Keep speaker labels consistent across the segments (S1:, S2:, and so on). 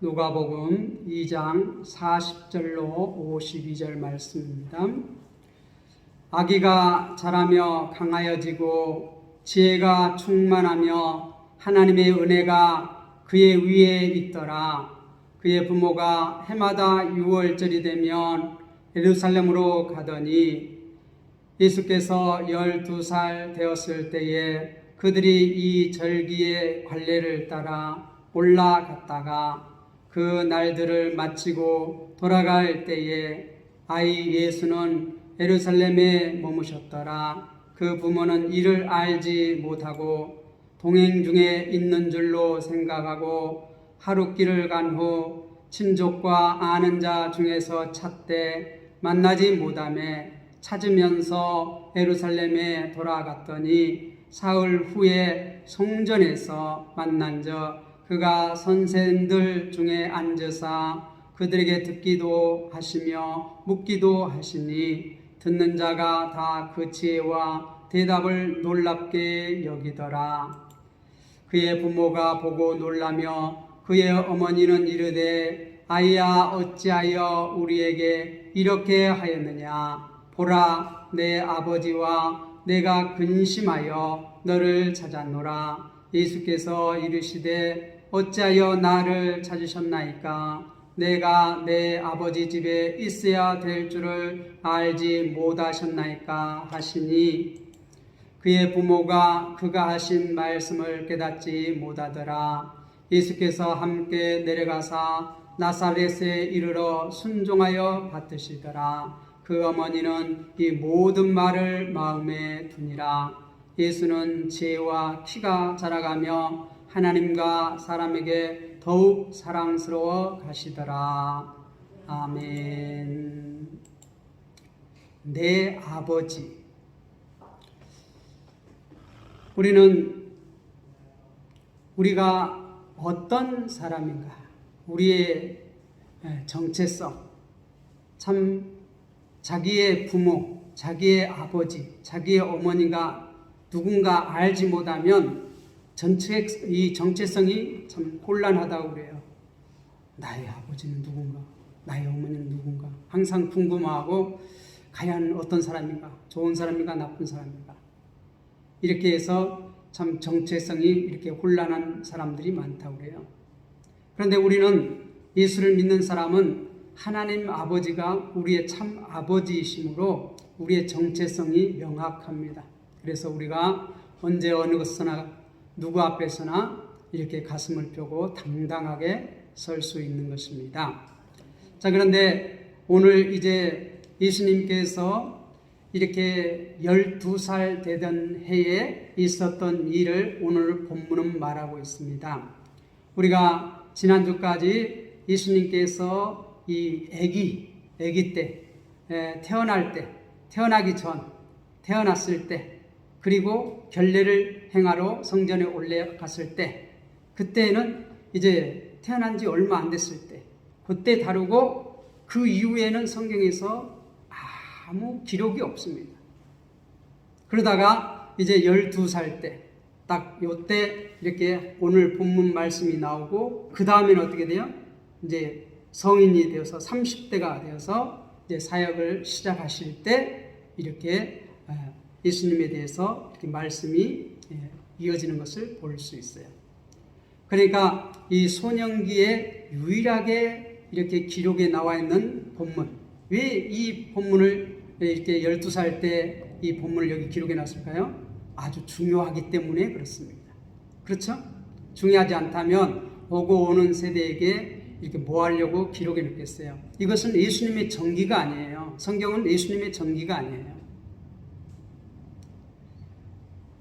S1: 누가복음 2장 40절로 52절 말씀입니다. 아기가 자라며 강하여지고 지혜가 충만하며 하나님의 은혜가 그의 위에 있더라. 그의 부모가 해마다 6월절이 되면 예루살렘으로 가더니 예수께서 12살 되었을 때에 그들이 이 절기의 관례를 따라 올라갔다가 그 날들을 마치고 돌아갈 때에 아이 예수는 예루살렘에 머무셨더라. 그 부모는 이를 알지 못하고 동행 중에 있는 줄로 생각하고 하룻길을 간 후 친족과 아는 자 중에서 찾되 만나지 못하매 찾으면서 예루살렘에 돌아갔더니 사흘 후에 성전에서 만난저 그가 선생들 중에 앉으사 그들에게 듣기도 하시며 묻기도 하시니 듣는 자가 다 그 지혜와 대답을 놀랍게 여기더라. 그의 부모가 보고 놀라며 그의 어머니는 이르되 아이야 어찌하여 우리에게 이렇게 하였느냐. 보라 내 아버지와 내가 근심하여 너를 찾았노라. 예수께서 이르시되 어찌하여 나를 찾으셨나이까. 내가 내 아버지 집에 있어야 될 줄을 알지 못하셨나이까 하시니 그의 부모가 그가 하신 말씀을 깨닫지 못하더라. 예수께서 함께 내려가사 나사렛에 이르러 순종하여 받으시더라. 그 어머니는 이 모든 말을 마음에 두니라. 예수는 지혜와 키가 자라가며 하나님과 사람에게 더욱 사랑스러워 가시더라. 아멘. 내 아버지. 우리가 어떤 사람인가? 우리의 정체성. 참 자기의 부모, 자기의 아버지, 자기의 어머니가 누군가 알지 못하면 이 정체성이 참 곤란하다고 그래요. 나의 아버지는 누군가? 나의 어머니는 누군가? 항상 궁금하고 과연 어떤 사람인가? 좋은 사람인가? 나쁜 사람인가? 이렇게 해서 참 정체성이 이렇게 혼란한 사람들이 많다고 그래요. 그런데 우리는 예수를 믿는 사람은 하나님 아버지가 우리의 참 아버지이심으로 우리의 정체성이 명확합니다. 그래서 우리가 언제 어느 것서나 누구 앞에서나 이렇게 가슴을 펴고 당당하게 설 수 있는 것입니다. 자, 그런데 오늘 이제 예수님께서 이렇게 12살 되던 해에 있었던 일을 오늘 본문은 말하고 있습니다. 우리가 지난주까지 예수님께서 이 아기 때, 태어나기 전, 태어났을 때, 그리고 결례를 행하러 성전에 올라갔을 때, 그때는 이제 태어난 지 얼마 안 됐을 때, 그때 다루고 그 이후에는 성경에서 아무 기록이 없습니다. 그러다가 이제 12살 때, 딱 요때 이렇게 오늘 본문 말씀이 나오고, 그 다음에는 어떻게 돼요? 이제 성인이 되어서 30대가 되어서 이제 사역을 시작하실 때 이렇게 예수님에 대해서 이렇게 말씀이 이어지는 것을 볼 수 있어요. 그러니까 이 소년기에 유일하게 이렇게 기록에 나와 있는 본문, 왜 이 본문을 이렇게 12살 때 이 본문을 여기 기록해 놨을까요? 아주 중요하기 때문에 그렇습니다. 그렇죠? 중요하지 않다면 오고 오는 세대에게 이렇게 뭐 하려고 기록해 놓겠어요? 이것은 예수님의 전기가 아니에요. 성경은 예수님의 전기가 아니에요.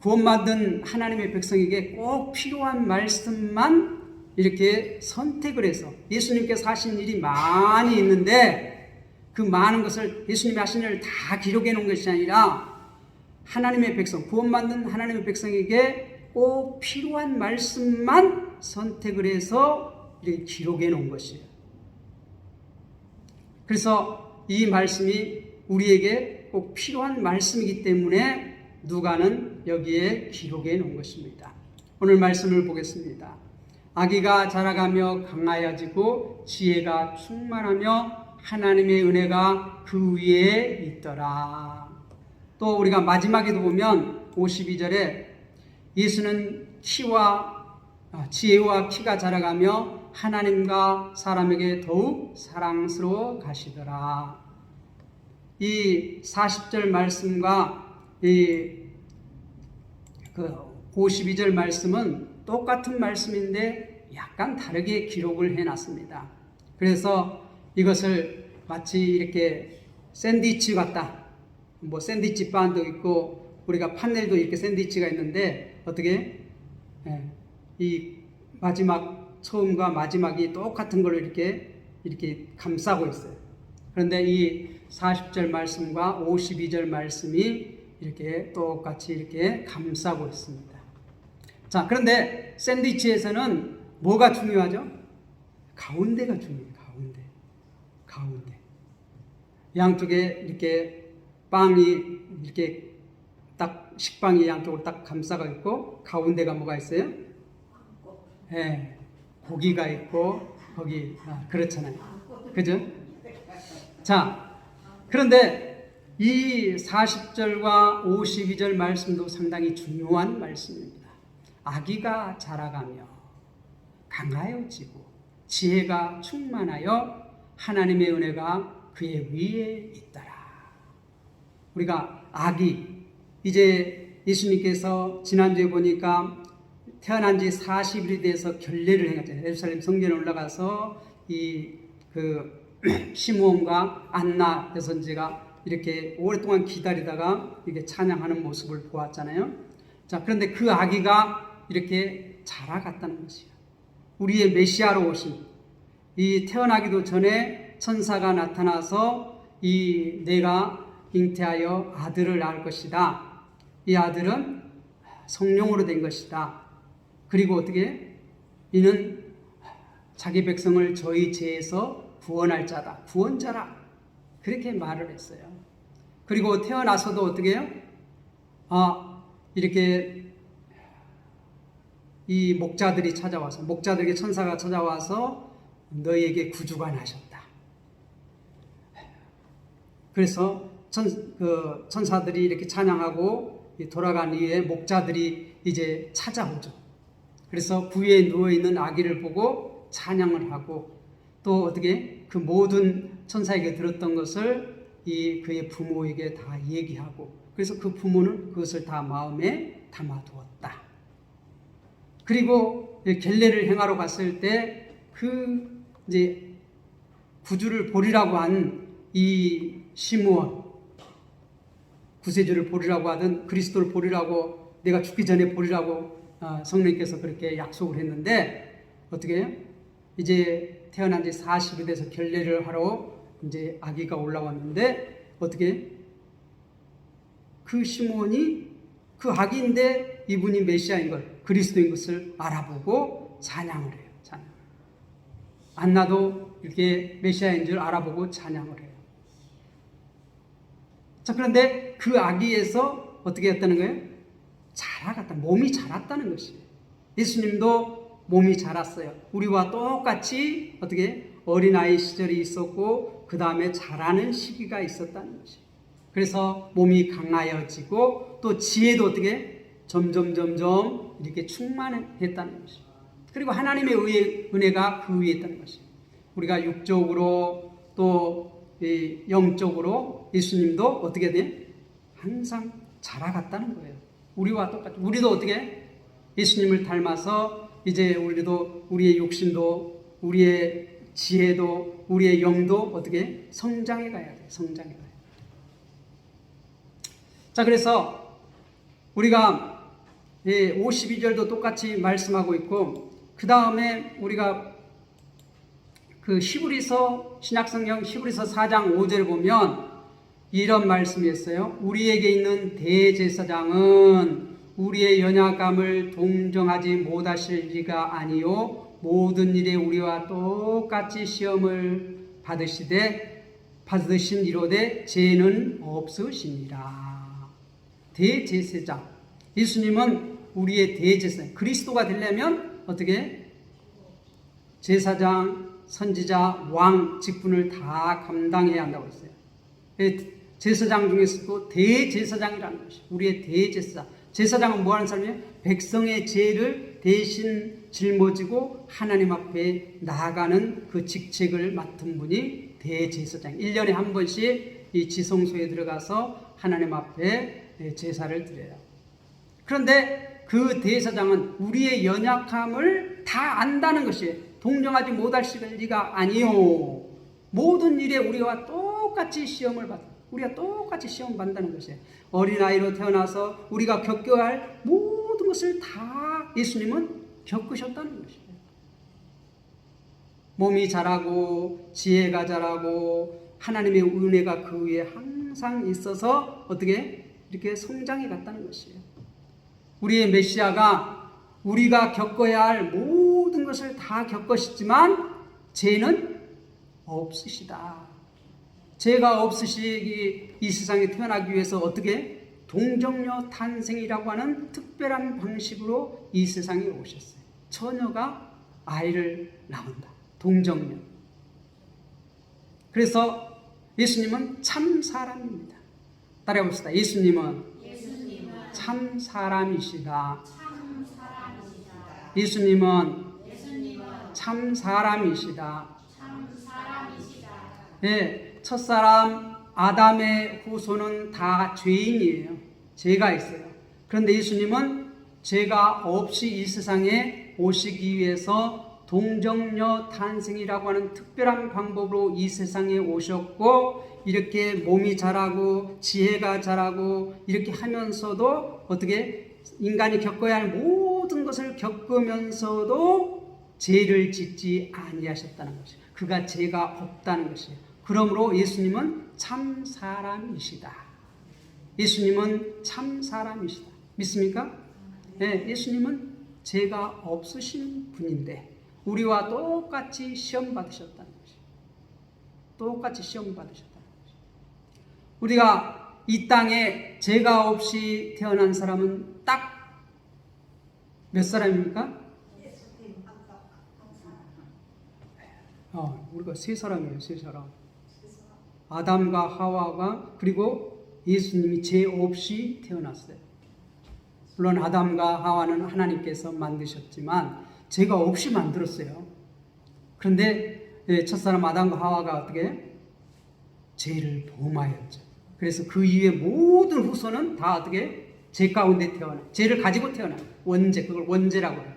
S1: 구원받은 하나님의 백성에게 꼭 필요한 말씀만 이렇게 선택을 해서 예수님께서 하신 일이 많이 있는데 그 많은 것을 예수님이 하신 일을 다 기록해 놓은 것이 아니라 하나님의 백성, 구원받는 하나님의 백성에게 꼭 필요한 말씀만 선택을 해서 이렇게 기록해 놓은 것이에요. 그래서 이 말씀이 우리에게 꼭 필요한 말씀이기 때문에 누가는 여기에 기록해 놓은 것입니다. 오늘 말씀을 보겠습니다. 아기가 자라가며 강하여지고 지혜가 충만하며 하나님의 은혜가 그 위에 있더라. 또 우리가 마지막에도 보면 52절에 예수는 지혜와 키가 자라가며 하나님과 사람에게 더욱 사랑스러워 가시더라. 이 40절 말씀과 이 52절 말씀은 똑같은 말씀인데 약간 다르게 기록을 해놨습니다. 그래서 이것을 마치 이렇게 샌드위치 같다. 뭐 샌드위치 바도 있고 우리가 판넬도 이렇게 샌드위치가 있는데 어떻게 이 마지막 처음과 마지막이 똑같은 걸로 이렇게 감싸고 있어요. 그런데 이 40절 말씀과 52절 말씀이 이렇게 똑같이 이렇게 감싸고 있습니다. 자, 그런데 샌드위치에서는 뭐가 중요하죠? 가운데가 중요해요. 가운데. 양쪽에 이렇게 빵이 이렇게 딱 식빵이 양쪽으로 딱 감싸가 있고 가운데가 뭐가 있어요? 네, 고기가 있고 거기 그렇잖아요. 그죠? 자, 그런데 이 40절과 52절 말씀도 상당히 중요한 말씀입니다. 아기가 자라가며 강하여지고 지혜가 충만하여 하나님의 은혜가 그의 위에 있더라. 우리가 아기, 이제 예수님께서 지난주에 보니까 태어난 지 40일이 돼서 결례를 행했잖아요. 예루살렘 성전에 올라가서 시므온과 안나 여선지가 이렇게 오랫동안 기다리다가 이렇게 찬양하는 모습을 보았잖아요. 자, 그런데 그 아기가 이렇게 자라갔다는 것이에요. 우리의 메시아로 오신, 이 태어나기도 전에 천사가 나타나서 내가 잉태하여 아들을 낳을 것이다. 이 아들은 성령으로 된 것이다. 그리고 어떻게? 이는 자기 백성을 저희 죄에서 구원할 자다. 구원자라. 그렇게 말을 했어요. 그리고 태어나서도 어떻게 해요? 이렇게 이 목자들에게 천사가 찾아와서 너희에게 구주가 나셨다. 그래서 천사들이 이렇게 찬양하고 돌아간 이후에 목자들이 이제 찾아오죠. 그래서 부위에 누워있는 아기를 보고 찬양을 하고 또 어떻게 그 모든 천사에게 들었던 것을 그의 부모에게 다 얘기하고 그래서 그 부모는 그것을 다 마음에 담아두었다. 그리고 결례를 행하러 갔을 때 이제 구주를 보리라고 한 이 시므온, 구세주를 보리라고 하던 그리스도를 보리라고 내가 죽기 전에 보리라고 성령께서 그렇게 약속을 했는데 어떻게 해요? 이제 태어난 지 40이 돼서 결례를 하러 이제 아기가 올라왔는데 어떻게 그 시므온이 그 아기인데 이분이 메시아인 걸 그리스도인 것을 알아보고 찬양을 해요. 안나도 이렇게 메시아인 줄 알아보고 찬양을 해요. 자, 그런데 그 아기에서 어떻게 했다는 거예요? 자라갔다. 몸이 자랐다는 것이에요. 예수님도 몸이 자랐어요. 우리와 똑같이 어떻게 어린아이 시절이 있었고 그 다음에 자라는 시기가 있었다는 것이에요. 그래서 몸이 강하여지고 또 지혜도 어떻게 점점 이렇게 충만했다는 것이에요. 그리고 하나님의 은혜가 그 위에 있다는 것이에요. 우리가 육적으로 또 영적으로 예수님도 어떻게 돼? 항상 자라갔다는 거예요. 우리와 똑같이. 우리도 어떻게? 예수님을 닮아서 이제 우리도 우리의 욕심도 우리의 지혜도 우리의 영도 어떻게? 성장해 가야 돼. 성장해 가야 돼. 자, 그래서 우리가 52절도 똑같이 말씀하고 있고 그 다음에 우리가 그 신약성경 히브리서 4장 5절을 보면 이런 말씀이 있어요. 우리에게 있는 대제사장은 우리의 연약함을 동정하지 못하실 리가 아니요 모든 일에 우리와 똑같이 시험을 받으신 이로되 죄는 없으시니라. 대제사장. 예수님은 우리의 대제사장. 그리스도가 되려면 어떻게? 제사장, 선지자, 왕 직분을 다 감당해야 한다고 했어요. 제사장 중에서도 대제사장이라는 것이 우리의 대제사장. 제사장은 뭐 하는 사람이에요? 백성의 죄를 대신 짊어지고 하나님 앞에 나아가는 그 직책을 맡은 분이 대제사장. 1년에 한 번씩 이 지성소에 들어가서 하나님 앞에 제사를 드려요. 그런데 그 대제사장은 우리의 연약함을 다 안다는 것이 동정하지 못할 리가 아니요. 모든 일에 우리와 똑같이 시험을 받아. 우리가 똑같이 시험 받는다는 것이에요. 어린아이로 태어나서 우리가 겪어야 할 모든 것을 다 예수님은 겪으셨다는 것이에요. 몸이 자라고 지혜가 자라고 하나님의 은혜가 그 위에 항상 있어서 어떻게 이렇게 성장해 갔다는 것이에요. 우리의 메시아가 우리가 겪어야 할 모든 것을 다 겪으시지만 죄는 없으시다. 죄가 없으시기 이 세상에 태어나기 위해서 어떻게 동정녀 탄생이라고 하는 특별한 방식으로 이 세상에 오셨어요. 처녀가 아이를 낳는다. 동정녀. 그래서 예수님은 참 사람입니다. 따라해 봅시다. 예수님은 참 사람이시다. 예수님은 참 사람이시다. 예, 첫사람 아담의 후손은 다 죄인이에요. 죄가 있어요. 그런데 예수님은 죄가 없이 이 세상에 오시기 위해서 동정녀 탄생이라고 하는 특별한 방법으로 이 세상에 오셨고, 이렇게 몸이 자라고 지혜가 자라고 이렇게 하면서도 어떻게 인간이 겪어야 할 모든 것을 겪으면서도 죄를 짓지 아니하셨다는 것이에요. 그가 죄가 없다는 것이에요. 그러므로 예수님은 참 사람이시다. 예수님은 참 사람이시다. 믿습니까? 네, 예수님은 죄가 없으신 분인데 우리와 똑같이 시험 받으셨다는 것이에요. 똑같이 시험 받으셨다는 것이에요. 우리가 이 땅에 죄가 없이 태어난 사람은 딱 몇 사람입니까? 우리가 세 사람이에요. 세 사람. 아담과 하와가 그리고 예수님이 죄 없이 태어났어요. 물론 아담과 하와는 하나님께서 만드셨지만 죄가 없이 만들었어요. 그런데 첫사람 아담과 하와가 어떻게 죄를 범하였죠. 그래서 그 이후에 모든 후손은 다 어떻게 죄 가운데 태어나, 죄를 가지고 태어나. 원죄, 그걸 원죄라고 해요.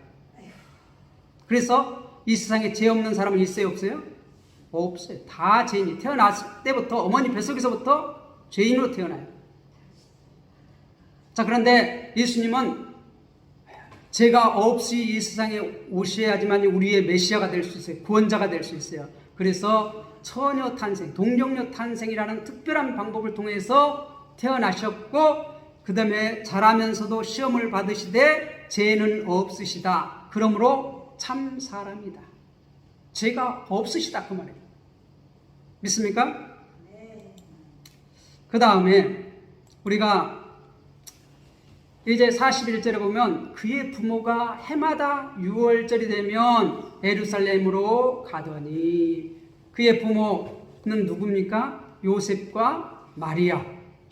S1: 그래서 이 세상에 죄 없는 사람은 있어요, 없어요? 없어요. 다 죄인이. 태어났을 때부터 어머니 뱃속에서부터 죄인으로 태어나요. 자, 그런데 예수님은 죄가 없이 이 세상에 오셔야지만 우리의 메시아가 될 수 있어요. 구원자가 될 수 있어요. 그래서 처녀 탄생, 동정녀 탄생이라는 특별한 방법을 통해서 태어나셨고, 그 다음에 자라면서도 시험을 받으시되 죄는 없으시다. 그러므로 참 사람이다. 죄가 없으시다 그 말이에요. 믿습니까? 네. 그 다음에 우리가 이제 41절에 보면 그의 부모가 해마다 6월절이 되면 예루살렘으로 가더니, 그의 부모는 누굽니까? 요셉과 마리아.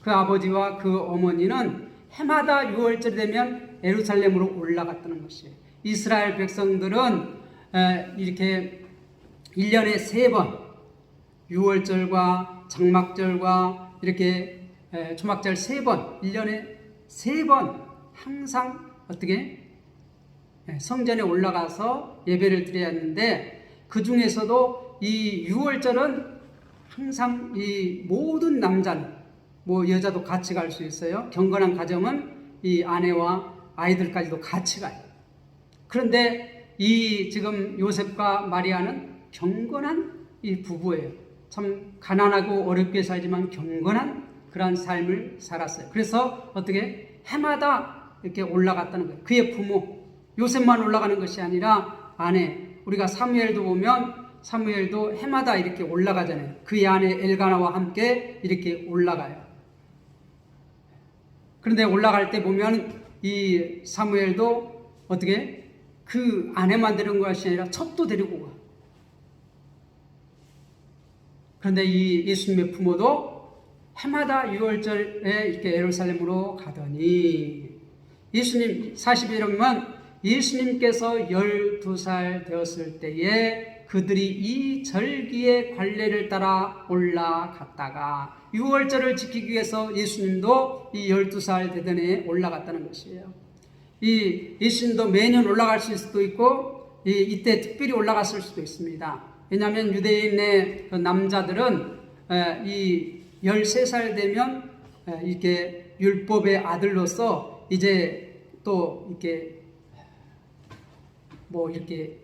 S1: 그 아버지와 그 어머니는 해마다 6월절이 되면 예루살렘으로 올라갔다는 것이에요. 이스라엘 백성들은 이렇게 1년에 3번 6월절과 장막절과 이렇게 초막절 3번 1년에 3번 항상 어떻게 성전에 올라가서 예배를 드려야 하는데, 그 중에서도 이 6월절은 항상 이 모든 남자는 뭐 여자도 같이 갈 수 있어요. 경건한 가정은 이 아내와 아이들까지도 같이 가요. 그런데 이 지금 요셉과 마리아는 경건한 이 부부예요. 참 가난하고 어렵게 살지만 경건한 그런 삶을 살았어요. 그래서 어떻게 해마다 이렇게 올라갔다는 거예요. 그의 부모 요셉만 올라가는 것이 아니라 아내, 우리가 사무엘도 보면 사무엘도 해마다 이렇게 올라가잖아요. 그의 아내 엘가나와 함께 이렇게 올라가요. 그런데 올라갈 때 보면 이 사무엘도 어떻게 그 아내만 데리는 것이 아니라 첩도 데리고 가. 그런데 이 예수님의 부모도 해마다 유월절에 이렇게 예루살렘으로 가더니 예수님 41명은 예수님께서 12살 되었을 때에 그들이 이 절기의 관례를 따라 올라갔다가 유월절을 지키기 위해서 예수님도 이 12살 되던 해에 올라갔다는 것이에요. 이 예수님도 매년 올라갈 수도 있고 이때 특별히 올라갔을 수도 있습니다. 왜냐하면 유대인의 그 남자들은 이 13살 되면 이렇게 율법의 아들로서 이제 또 이렇게 뭐 이렇게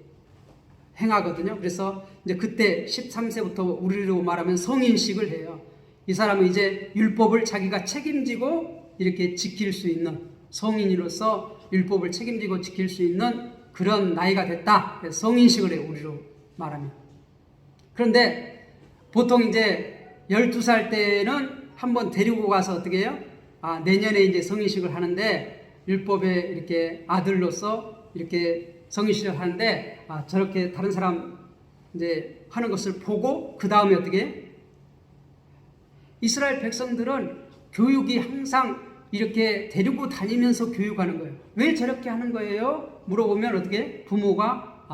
S1: 행하거든요. 그래서 이제 그때 13세부터 우리로 말하면 성인식을 해요. 이 사람은 이제 율법을 자기가 책임지고 이렇게 지킬 수 있는 성인으로서 율법을 책임지고 지킬 수 있는 그런 나이가 됐다. 성인식을 해요. 우리로 말하면. 그런데 보통 이제 12살 때는 한번 데리고 가서 어떻게 해요? 내년에 이제 성인식을 하는데 율법의 이렇게 아들로서 이렇게 성인식을 하는데 저렇게 다른 사람 이제 하는 것을 보고 그 다음에 어떻게 해요? 이스라엘 백성들은 교육이 항상 이렇게 데리고 다니면서 교육하는 거예요. 왜 저렇게 하는 거예요? 물어보면 어떻게 부모가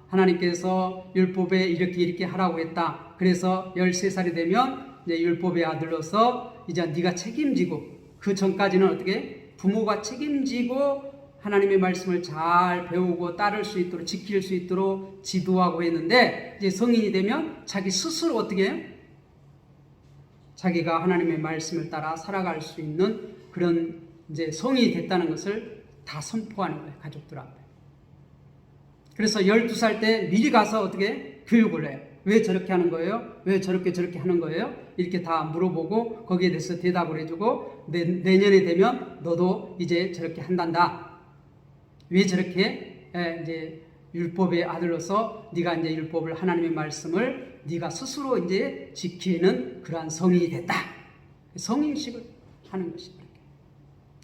S1: 하나님께서 율법에 이렇게 하라고 했다. 그래서 13살이 되면 이제 율법의 아들로서 이제 네가 책임지고 그 전까지는 어떻게 부모가 책임지고 하나님의 말씀을 잘 배우고 따를 수 있도록 지킬 수 있도록 지도하고 했는데 이제 성인이 되면 자기 스스로 어떻게 해요? 자기가 하나님의 말씀을 따라 살아갈 수 있는 그런 이제 성인이 됐다는 것을 다 선포하는 거예요. 가족들 앞에. 그래서 12살 때 미리 가서 어떻게 교육을 해요. 왜 저렇게 하는 거예요? 왜 저렇게 하는 거예요? 이렇게 다 물어보고 거기에 대해서 대답을 해주고 내년에 되면 너도 이제 저렇게 한단다. 왜 저렇게 이제 율법의 아들로서 네가 이제 율법을 하나님의 말씀을 네가 스스로 이제 지키는 그러한 성인이 됐다. 성인식을 하는 것입니다.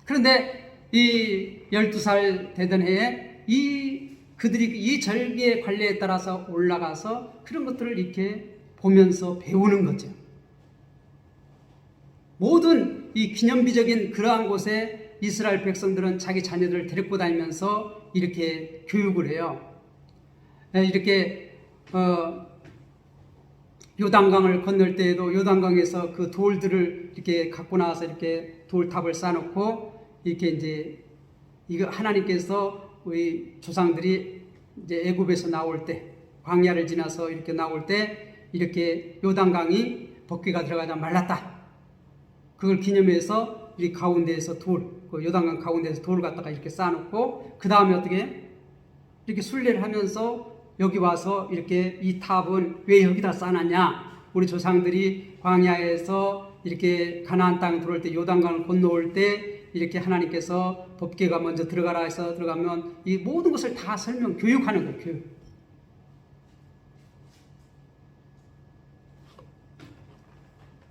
S1: 그런데 이 12살 되던 해에 그들이 이 절기의 관례에 따라서 올라가서 그런 것들을 이렇게 보면서 배우는 거죠. 모든 이 기념비적인 그러한 곳에 이스라엘 백성들은 자기 자녀들을 데리고 다니면서 이렇게 교육을 해요. 이렇게 요단강을 건널 때에도 요단강에서 그 돌들을 이렇게 갖고 나와서 이렇게 돌탑을 쌓아놓고 이렇게 이제 이거 하나님께서 우리 조상들이 이제 애굽에서 나올 때 광야를 지나서 이렇게 나올 때 이렇게 요단강이 벗개가 들어가자 말랐다. 그걸 기념해서 이 가운데에서 그 요단강 가운데에서 돌을 갖다가 이렇게 쌓아놓고 그 다음에 어떻게 이렇게 순례를 하면서 여기 와서 이렇게 이 탑은 왜 여기다 쌓아놨냐? 우리 조상들이 광야에서 이렇게 가나안 땅 들어올 때 요단강을 건너올 때 이렇게 하나님께서 법궤가 먼저 들어가라 해서 들어가면 이 모든 것을 다 교육하는 거예요. 교육.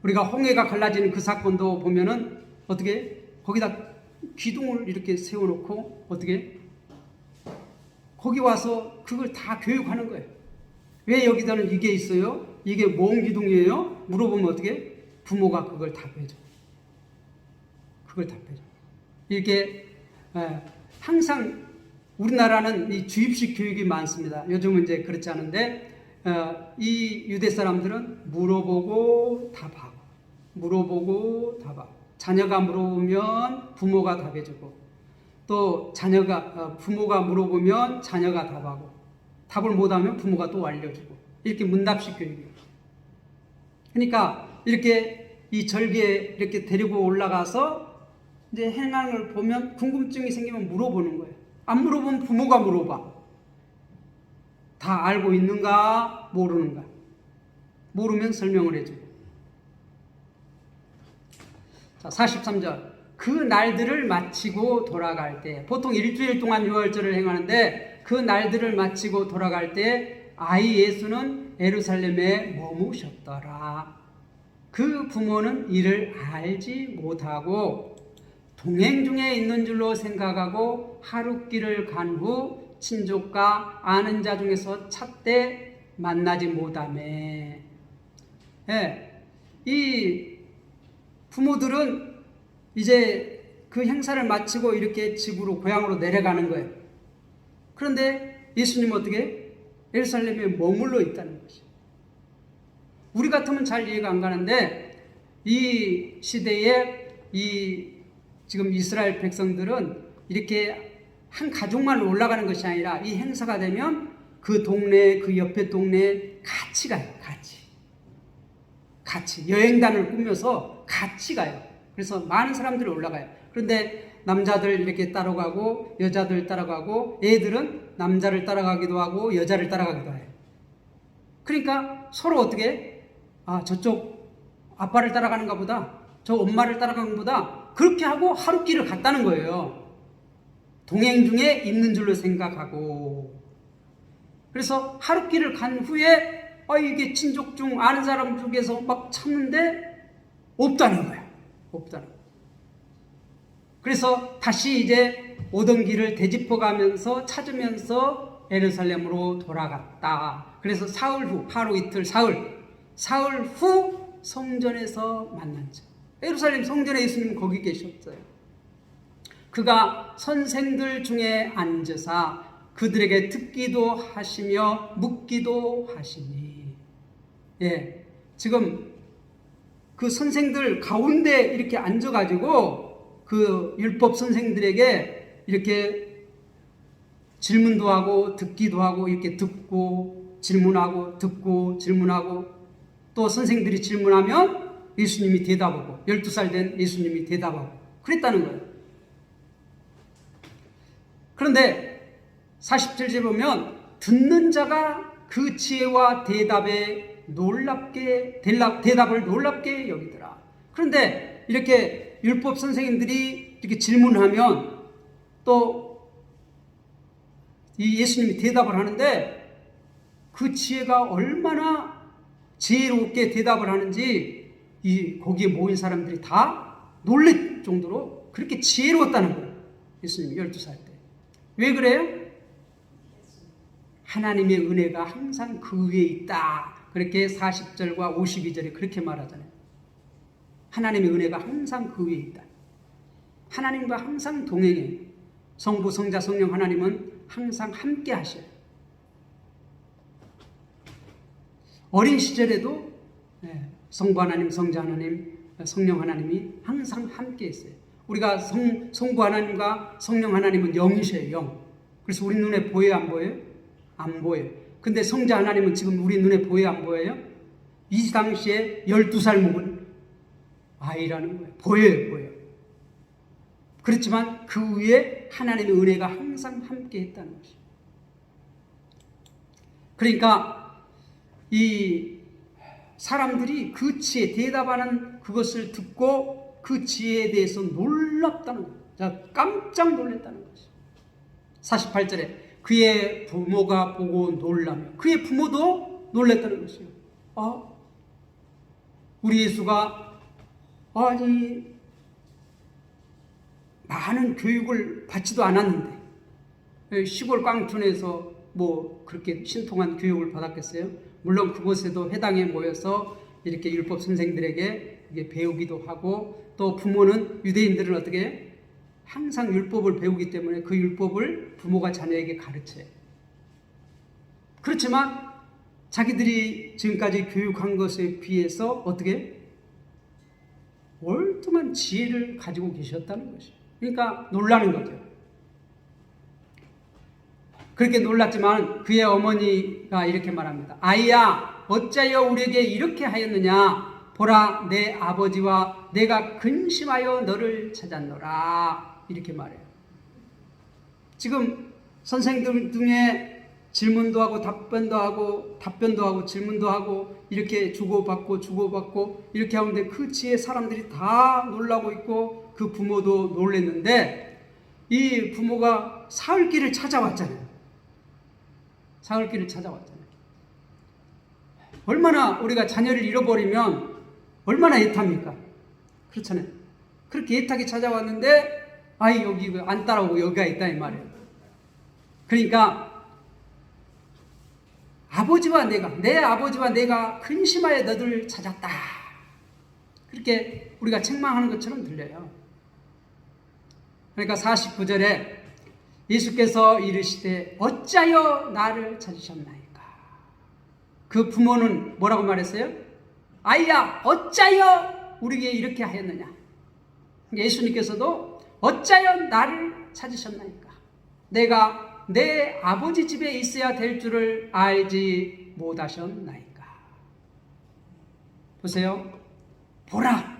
S1: 우리가 홍해가 갈라지는 그 사건도 보면은 어떻게 거기다 기둥을 이렇게 세워놓고 어떻게 거기 와서 그걸 다 교육하는 거예요. 왜 여기다는 이게 있어요? 이게 뭔 기둥이에요? 물어보면 어떻게 부모가 그걸 답해줘. 그걸 답해줘. 이렇게 항상 우리나라는 이 주입식 교육이 많습니다. 요즘은 이제 그렇지 않은데 이 유대 사람들은 물어보고 답하고 물어보고 답하고 자녀가 물어보면 부모가 답해주고 또 부모가 물어보면 자녀가 답하고 답을 못하면 부모가 또 알려주고 이렇게 문답식 교육이에요. 그러니까 이렇게 이 절기에 이렇게 데리고 올라가서 이제 행황을 보면 궁금증이 생기면 물어보는 거예요. 안 물어보면 부모가 물어봐. 다 알고 있는가 모르는가. 모르면 설명을 해주고. 자, 43절. 그 날들을 마치고 돌아갈 때 보통 일주일 동안 유월절을 행하는데 그 날들을 마치고 돌아갈 때 아이 예수는 예루살렘에 머무셨더라. 그 부모는 이를 알지 못하고 동행 중에 있는 줄로 생각하고 하룻길을 간 후 친족과 아는 자 중에서 찾되 만나지 못하매 예, 이 부모들은 이제 그 행사를 마치고 이렇게 집으로 고향으로 내려가는 거예요. 그런데 예수님은 어떻게 예루살렘에 머물러 있다는 것이에요. 우리 같으면 잘 이해가 안 가는데 이 시대에 이 지금 이스라엘 백성들은 이렇게 한 가족만 올라가는 것이 아니라 이 행사가 되면 그 동네, 그 옆에 동네에 같이 가요. 같이 여행단을 꾸며서 같이 가요. 그래서 많은 사람들이 올라가요. 그런데 남자들 이렇게 따라가고 여자들 따라가고 애들은 남자를 따라가기도 하고 여자를 따라가기도 해요. 그러니까 서로 어떻게 저쪽 아빠를 따라가는가 보다, 저 엄마를 따라가는 것보다 그렇게 하고 하루 길을 갔다는 거예요. 동행 중에 있는 줄로 생각하고. 그래서 하루 길을 간 후에 이게 친족 중 아는 사람 중에서 막 찾는데 없다는 거야. 없다는 거야. 그래서 다시 이제 오던 길을 되짚어가면서 찾으면서 예루살렘으로 돌아갔다. 그래서 사흘 후, 하루 이틀 사흘 후 성전에서 만난 자. 예루살렘 성전에 예수님은 거기 계셨어요. 그가 선생들 중에 앉으사 그들에게 듣기도 하시며 묻기도 하시니. 예, 지금 그 선생들 가운데 이렇게 앉아가지고 그 율법 선생들에게 이렇게 질문도 하고 듣기도 하고 이렇게 듣고 질문하고 듣고 질문하고 또 선생들이 질문하면 예수님이 대답하고 12살 된 예수님이 대답하고 그랬다는 거예요. 그런데 40절에 보면 듣는 자가 그 지혜와 대답을 놀랍게 여기더라. 그런데 이렇게 율법 선생님들이 이렇게 질문하면 또 이 예수님이 대답을 하는데 그 지혜가 얼마나 지혜롭게 대답을 하는지 거기에 모인 사람들이 다 놀랄 정도로 그렇게 지혜로웠다는 거예요. 예수님이 12살 때. 왜 그래요? 하나님의 은혜가 항상 그 위에 있다. 그렇게 40절과 52절에 그렇게 말하잖아요. 하나님의 은혜가 항상 그 위에 있다. 하나님과 항상 동행해요. 성부, 성자, 성령 하나님은 항상 함께 하셔요. 어린 시절에도 성부 하나님, 성자 하나님, 성령 하나님이 항상 함께 했어요. 우리가 성부 하나님과 성령 하나님은 영이셔요. 영. 그래서 우리 눈에 보여요? 안 보여요? 안 보여요. 근데 성자 하나님은 지금 우리 눈에 보여요? 안 보여요? 이 당시에 12살 먹은 아이라는 거예요. 보여요. 그렇지만 그 위에 하나님의 은혜가 항상 함께 했다는 것이에요. 그러니까 이 사람들이 그 지혜, 대답하는 그것을 듣고 그 지혜에 대해서 놀랍다는 거예요. 깜짝 놀랐다는 것이에요. 48절에 그의 부모가 보고 놀라며 그의 부모도 놀랐다는 것이에요. 우리 예수가 많은 교육을 받지도 않았는데 시골 깡촌에서 뭐 그렇게 신통한 교육을 받았겠어요? 물론 그곳에도 회당에 모여서 이렇게 율법 선생들에게 이게 배우기도 하고 또 부모는 유대인들은 어떻게 항상 율법을 배우기 때문에 그 율법을 부모가 자녀에게 가르쳐요. 그렇지만 자기들이 지금까지 교육한 것에 비해서 어떻게 월등한 지혜를 가지고 계셨다는 것이에요. 그러니까 놀라는 거죠. 그렇게 놀랐지만 그의 어머니가 이렇게 말합니다. 아이야, 어찌하여 우리에게 이렇게 하였느냐? 보라, 내 아버지와 내가 근심하여 너를 찾았노라. 이렇게 말해요. 지금 선생들 중에 질문도 하고 답변도 하고 질문도 하고 이렇게 주고받고 이렇게 하는데 그 지혜 사람들이 다 놀라고 있고 그 부모도 놀랐는데 이 부모가 사흘길을 찾아왔잖아요. 얼마나 우리가 자녀를 잃어버리면 얼마나 애탑니까? 그렇잖아요. 그렇게 애타게 찾아왔는데 여기 안 따라오고 여기가 있다 이 말이에요. 그러니까 아버지와 내가, 내 아버지와 내가 근심하여 너를 찾았다. 그렇게 우리가 책망하는 것처럼 들려요. 그러니까 49절에 예수께서 이르시되 어찌하여 나를 찾으셨나이까. 그 부모는 뭐라고 말했어요? 아이야, 어찌하여 우리에게 이렇게 하였느냐. 예수님께서도 어찌하여 나를 찾으셨나이까. 내가 내 아버지 집에 있어야 될 줄을 알지 못하셨나이까. 보세요. 보라,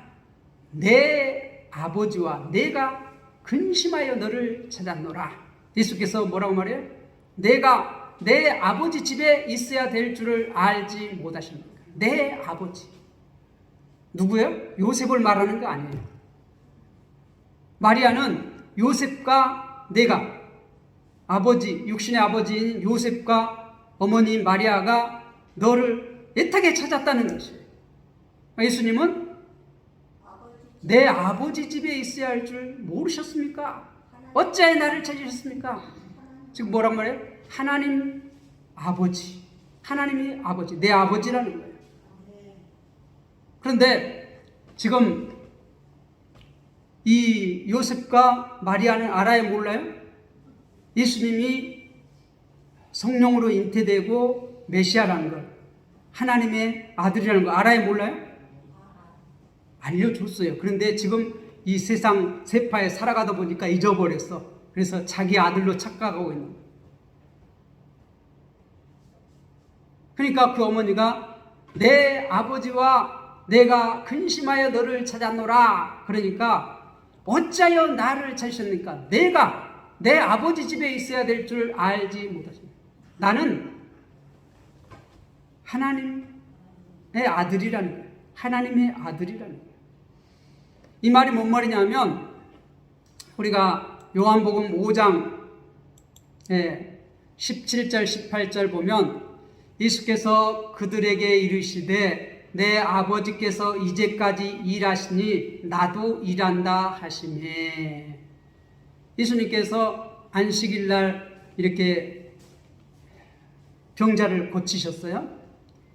S1: 내 아버지와 내가 근심하여 너를 찾았노라. 예수께서 뭐라고 말해요? 내가 내 아버지 집에 있어야 될 줄을 알지 못하셨나이까. 내 아버지. 누구예요? 요셉을 말하는 거 아니에요. 마리아는 요셉과 내가 아버지, 육신의 아버지인 요셉과 어머니 마리아가 너를 애타게 찾았다는 것이에요. 예수님은 내 아버지 집에 있어야 할 줄 모르셨습니까? 어찌하여 나를 찾으셨습니까? 지금 뭐란 말이에요? 하나님 아버지, 하나님이 아버지, 내 아버지라는 거예요. 그런데 지금 이 요셉과 마리아는 알아요, 몰라요? 예수님이 성령으로 잉태되고 메시아라는 걸, 하나님의 아들이라는 걸 알아요, 몰라요? 알려줬어요. 그런데 지금 이 세상 세파에 살아가다 보니까 잊어버렸어. 그래서 자기 아들로 착각하고 있는 거예요. 그러니까 그 어머니가 내 아버지와 내가 근심하여 너를 찾았노라. 그러니까 어찌하여 나를 찾으셨습니까? 내가 내 아버지 집에 있어야 될 줄 알지 못하십니까? 나는 하나님의 아들이라는 거예요. 하나님의 아들이라는 거예요. 이 말이 뭔 말이냐면 우리가 요한복음 5장 17절 18절 보면 예수께서 그들에게 이르시되 내 아버지께서 이제까지 일하시니 나도 일한다 하시매. 예수님께서 안식일날 이렇게 병자를 고치셨어요.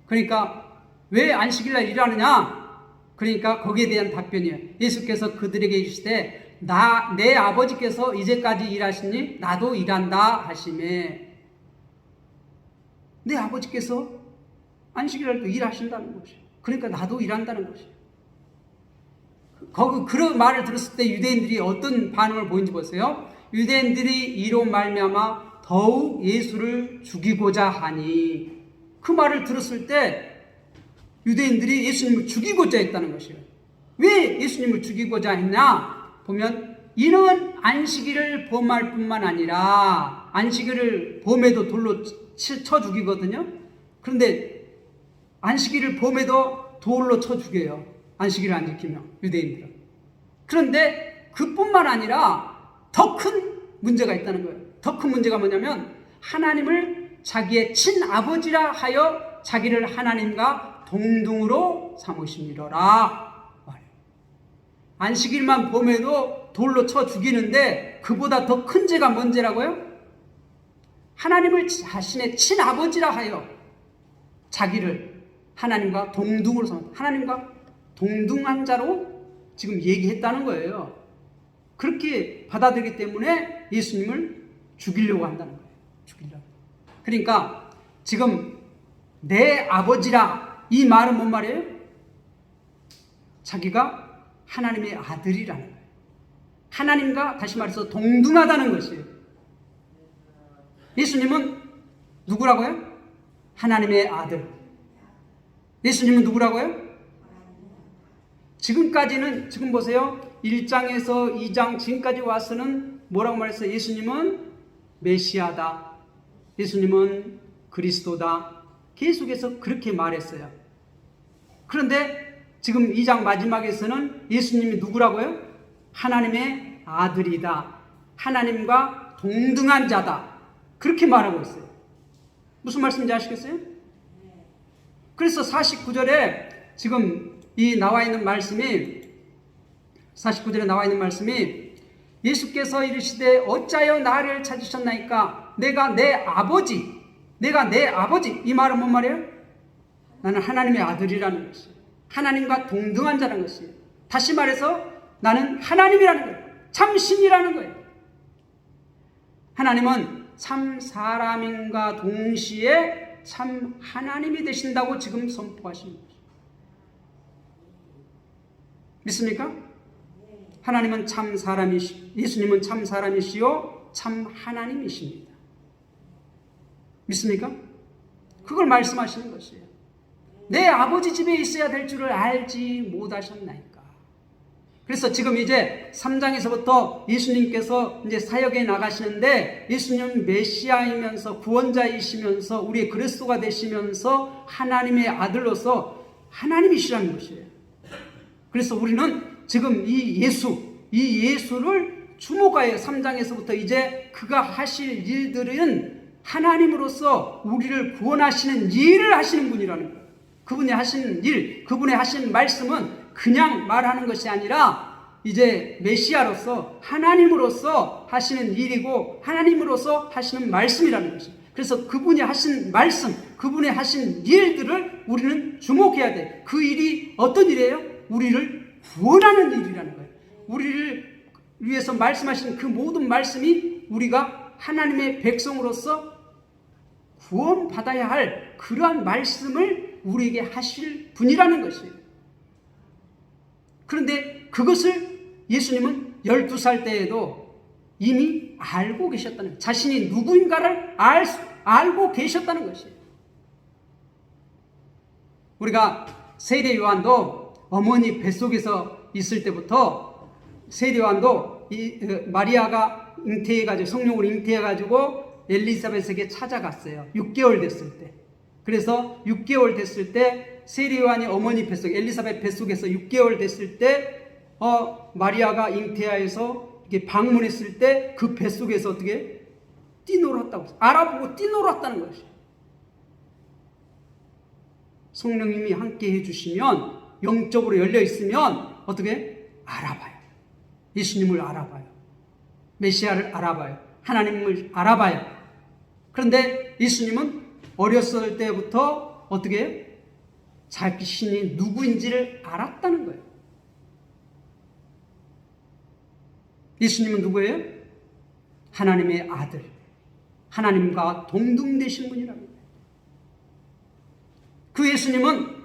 S1: 그러니까 왜 안식일날 일하느냐? 그러니까 거기에 대한 답변이에요. 예수께서 그들에게 이르시되 내 아버지께서 이제까지 일하시니 나도 일한다 하시매. 내 아버지께서 안식일날도 일하신다는 것이에요. 그러니까 나도 일한다는 것이에요. 그런 말을 들었을 때 유대인들이 어떤 반응을 보인지 보세요. 유대인들이 이로 말미암아 더욱 예수를 죽이고자 하니, 그 말을 들었을 때 유대인들이 예수님을 죽이고자 했다는 것이에요. 왜 예수님을 죽이고자 했냐? 보면 이는 안식일을 범할 뿐만 아니라 안식일을 범해도 돌로 쳐 죽이거든요. 그런데 안식일을 범해도 돌로 쳐 죽여요. 안식일을 안 지키면 유대인들은. 그런데 그뿐만 아니라 더 큰 문제가 있다는 거예요. 더 큰 문제가 뭐냐면 하나님을 자기의 친아버지라 하여 자기를 하나님과 동등으로 삼으심이로라. 안식일만 범해도 돌로 쳐 죽이는데 그보다 더 큰 죄가 뭔 죄라고요? 하나님을 자신의 친아버지라 하여 자기를 하나님과 동등으로 삼아, 하나님과 동등한 자로 지금 얘기했다는 거예요. 그렇게 받아들이기 때문에 예수님을 죽이려고 한다는 거예요. 죽이려고. 그러니까 지금 내 아버지라 이 말은 뭔 말이에요? 자기가 하나님의 아들이라는 거예요. 하나님과 다시 말해서 동등하다는 것이에요. 예수님은 누구라고요? 하나님의 아들. 예수님은 누구라고요? 지금까지는, 지금 보세요. 1장에서 2장 지금까지 와서는 뭐라고 말했어요? 예수님은 메시아다. 예수님은 그리스도다. 계속해서 그렇게 말했어요. 그런데 지금 2장 마지막에서는 예수님이 누구라고요? 하나님의 아들이다. 하나님과 동등한 자다. 그렇게 말하고 있어요. 무슨 말씀인지 아시겠어요? 그래서 49절에 지금 이 나와 있는 말씀이, 49절에 나와 있는 말씀이 예수께서 이르시되 어찌하여 나를 찾으셨나이까? 내가 내 아버지, 내가 내 아버지, 이 말은 뭔 말이에요? 나는 하나님의 아들이라는 것이에요. 하나님과 동등한 자라는 것이에요. 다시 말해서 나는 하나님이라는 거예요. 참 신이라는 거예요. 하나님은 참 사람인과 동시에 참 하나님이 되신다고 지금 선포하시는 거예요. 믿습니까? 하나님은 참 예수님은 참 사람이시요 참 하나님이십니다. 믿습니까? 그걸 말씀하시는 것이에요. 내 아버지 집에 있어야 될 줄을 알지 못하셨나이까. 그래서 지금 이제 3장에서부터 예수님께서 이제 사역에 나가시는데, 예수님은 메시아이면서 구원자이시면서 우리의 그리스도가 되시면서 하나님의 아들로서 하나님이시라는 것이에요. 그래서 우리는 지금 이 예수를 주목하여 3장에서부터 이제 그가 하실 일들은 하나님으로서 우리를 구원하시는 일을 하시는 분이라는 거예요. 그분이 하시는 일, 그분의 하신 말씀은 그냥 말하는 것이 아니라 이제 메시아로서 하나님으로서 하시는 일이고 하나님으로서 하시는 말씀이라는 것이에요. 그래서 그분이 하신 말씀, 그분이 하신 일들을 우리는 주목해야 돼. 그 일이 어떤 일이에요? 우리를 구원하는 일이라는 거예요. 우리를 위해서 말씀하신 그 모든 말씀이 우리가 하나님의 백성으로서 구원받아야 할 그러한 말씀을 우리에게 하실 분이라는 것이에요. 그런데 그것을 예수님은 12살 때에도 이미 알고 계셨다는 거예요. 자신이 누구인가를 알고 계셨다는 것이에요. 우리가 세례 요한도 어머니 뱃속에서 있을 때부터 세례 요한도 마리아가 잉태해가지고 성령으로 잉태해가지고 엘리사벳에게 찾아갔어요. 6개월 됐을 때. 그래서 6개월 됐을 때 세례 요한이 어머니 뱃속 엘리사벳 뱃속에서 6개월 됐을 때 마리아가 잉태하여서 이렇게 방문했을 때 그 뱃속에서 어떻게 뛰놀았다고 알아보고 뛰놀았다는 것이에요. 성령님이 함께 해주시면 영적으로 열려 있으면 어떻게 알아봐요. 예수님을 알아봐요. 메시아를 알아봐요. 하나님을 알아봐요. 그런데 예수님은 어렸을 때부터 어떻게 자신이 누구인지를 알았다는 거예요. 예수님은 누구예요? 하나님의 아들, 하나님과 동등되신 분이라는 거예요. 그 예수님은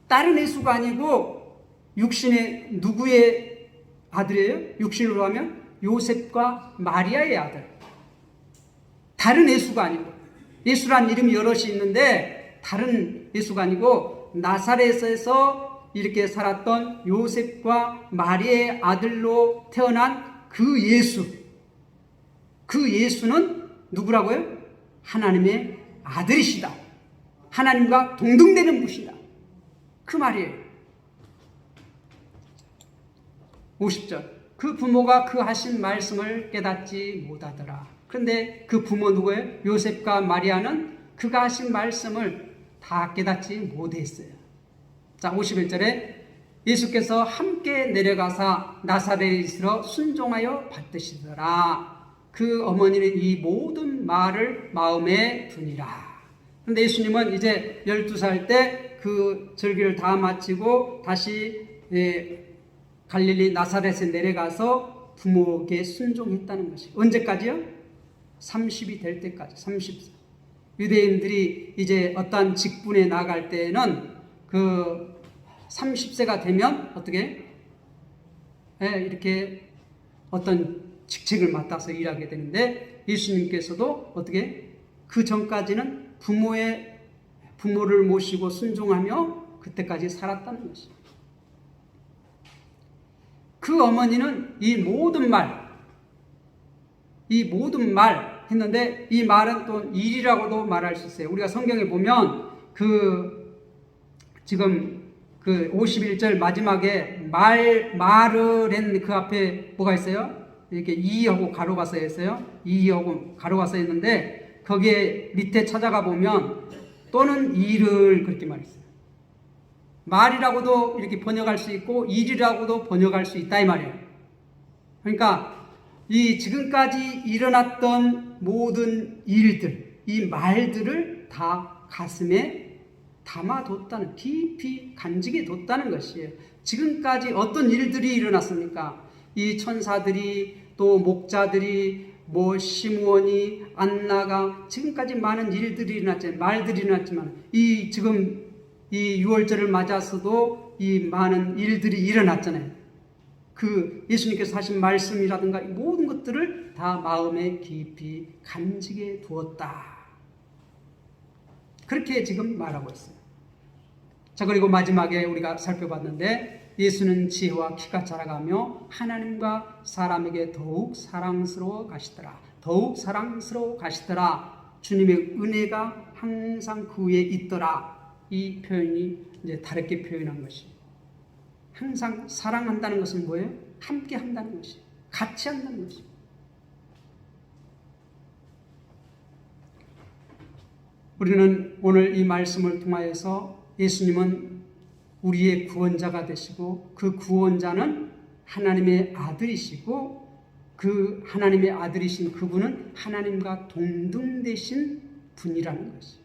S1: 다른 예수가 아니고 육신의 누구의 아들이에요? 육신으로 하면 요셉과 마리아의 아들. 다른 예수가 아니고, 예수란 이름이 여럿이 있는데 다른 예수가 아니고 나사렛에서 이렇게 살았던 요셉과 마리아의 아들로 태어난 그 예수. 그 예수는 누구라고요? 하나님의 아들이시다. 하나님과 동등되는 분이다. 그 말이에요. 50절. 그 부모가 그 하신 말씀을 깨닫지 못하더라. 그런데 그 부모 누구예요? 요셉과 마리아는 그가 하신 말씀을 다 깨닫지 못했어요. 자, 51절에 예수께서 함께 내려가사 나사렛으로 순종하여 받드시더라. 그 어머니는 이 모든 말을 마음에 두니라. 그런데 예수님은 이제 12살 때 그 절기를 다 마치고 다시 갈릴리 나사렛에 내려가서 부모에게 순종했다는 것이 언제까지요? 30이 될 때까지. 30세. 유대인들이 이제 어떤 직분에 나갈 때는 그 30세가 되면 어떻게 이렇게 어떤 직책을 맡아서 일하게 되는데, 예수님께서도 어떻게 그 전까지는 부모를 모시고 순종하며 그때까지 살았다는 것입니다. 그 어머니는 이 모든 말 했는데, 이 말은 또 일이라고도 말할 수 있어요. 우리가 성경에 보면 지금 51절 마지막에 말을 한 그 앞에 뭐가 있어요? 이렇게 이하고 가로가 써 있어요. 이하고 가로가 써 있는데, 거기에 밑에 찾아가 보면 또는 일을 그렇게 말했어요. 말이라고도 이렇게 번역할 수 있고 일이라고도 번역할 수 있다 이 말이에요. 그러니까 이 지금까지 일어났던 모든 일들, 이 말들을 다 가슴에 담아뒀다는, 깊이 간직해 뒀다는 것이에요. 지금까지 어떤 일들이 일어났습니까? 이 천사들이, 또 목자들이, 시므온이, 안나가, 지금까지 많은 일들이 일어났지만, 말들이 일어났지만, 지금 이 6월절을 맞아서도 이 많은 일들이 일어났잖아요. 그 예수님께서 하신 말씀이라든가 모든 것들을 다 마음에 깊이 간직해 두었다. 그렇게 지금 말하고 있어요. 자, 그리고 마지막에 우리가 살펴봤는데, 예수는 지혜와 키가 자라가며 하나님과 사람에게 더욱 사랑스러워 가시더라. 더욱 사랑스러워 가시더라. 주님의 은혜가 항상 그 위에 있더라. 이 표현이 이제 다르게 표현한 것이에요. 항상 사랑한다는 것은 뭐예요? 함께 한다는 것이에요. 같이 한다는 것이에요. 우리는 오늘 이 말씀을 통하여서 예수님은 우리의 구원자가 되시고, 그 구원자는 하나님의 아들이시고, 그 하나님의 아들이신 그분은 하나님과 동등되신 분이라는 것이에요.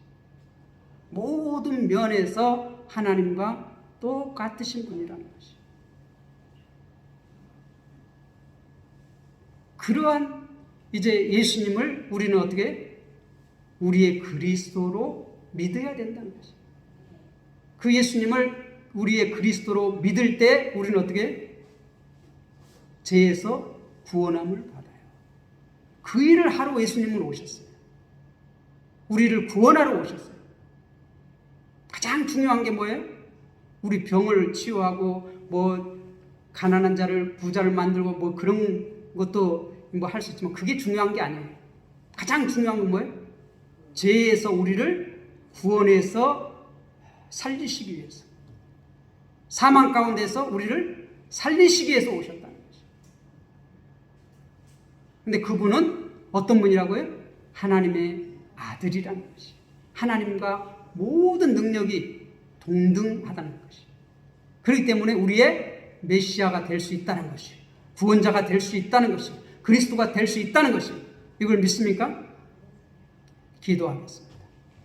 S1: 모든 면에서 하나님과 똑같으신 분이라는 것이에요. 그러한 이제 예수님을 우리는 어떻게? 우리의 그리스도로 믿어야 된다는 것이에요. 그 예수님을 우리의 그리스도로 믿을 때 우리는 어떻게? 죄에서 구원함을 받아요. 그 일을 하러 예수님은 오셨어요. 우리를 구원하러 오셨어요. 가장 중요한 게 뭐예요? 우리 병을 치유하고 가난한 자를 부자를 만들고 그런 것도 할 수 있지만 그게 중요한 게 아니에요. 가장 중요한 건 뭐예요? 죄에서 우리를 구원해서 살리시기 위해서, 사망 가운데서 우리를 살리시기 위해서 오셨다는 것이죠. 근데 그분은 어떤 분이라고요? 하나님의 아들이라는 것이에요. 하나님과 모든 능력이 동등하다는 것이에요. 그렇기 때문에 우리의 메시아가 될 수 있다는 것이에요. 구원자가 될 수 있다는 것이에요. 그리스도가 될 수 있다는 것이에요. 이걸 믿습니까? 기도하겠습니다.